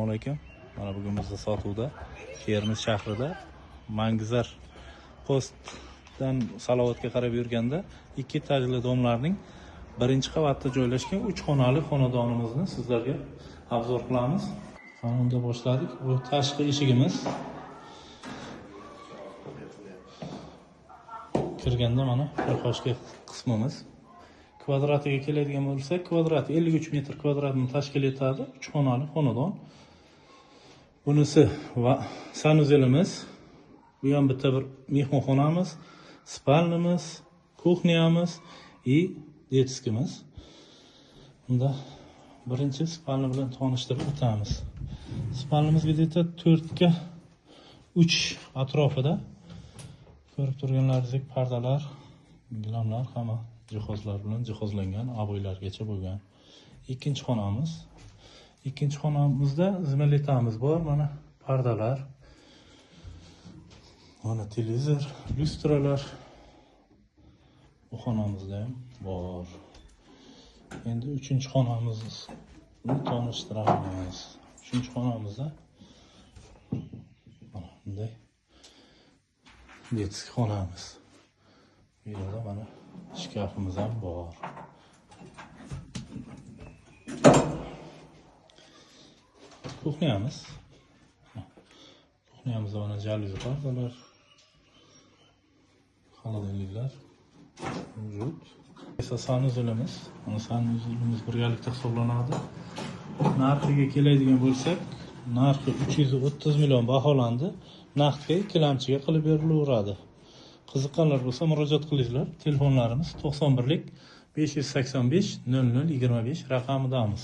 Assalomu alaykum. Mana bugun bizda sotuvda Termiz shahrida Mangizar postdan Salovatga qarab yurganda ikki etajli domlarning birinchi qavatida joylashgan 3 xonali xonadonimizni sizlarga obzor qilamiz. Mana unda boshladik. Bu tashqi eshigimiz. Kirganda mana qo'shki qismimiz. Kvadratiga keladigan bo'lsak, kvadrat 53 metr kvadratni tashkil etadi. 3 xonali xonadon. Bunisi va sanuzelimiz. Bu ham bitta bir mehmonxonamiz, spalnimiz, kuxnyamiz и детскimiz. Unda birinchi spalni bilan tanishtirib o'tamiz. Spalnimiz где-то 4 ga 3 atrofida. Ko'rib turganlaringizdek pardalar, gilamlar, hamma jihozlar bilan jihozlangan, aboylargacha bo'lgan. Ikkinchi xonamiz. Ikkinchi xonamizda zimalitamiz bor, mana pardalar. Mana televizor, lyustralar. Bu xonamizda ham bor. Endi uchinchi xonamizni tanishtiramiz. Uchinchi xonamizda mana bunday детский xonamiz. Bu yerda mana shkafimiz ham bor. Kuxnyamiz. Kuxnyamizda mana jaluzi pardalar, xolodilniklar mavjud. Esa sanuzelimiz. Mana sanuzelimiz birgalikda hisoblanadi. Narxiga keladigan bo'lsak, narxi 330 million baholandi. Naqdga ikkilamchiga qilib berilaveradi. Qiziqqanlar bo'lsa murojaat qilinglar. Telefonlarimiz 91 585 00 25 raqamidamiz.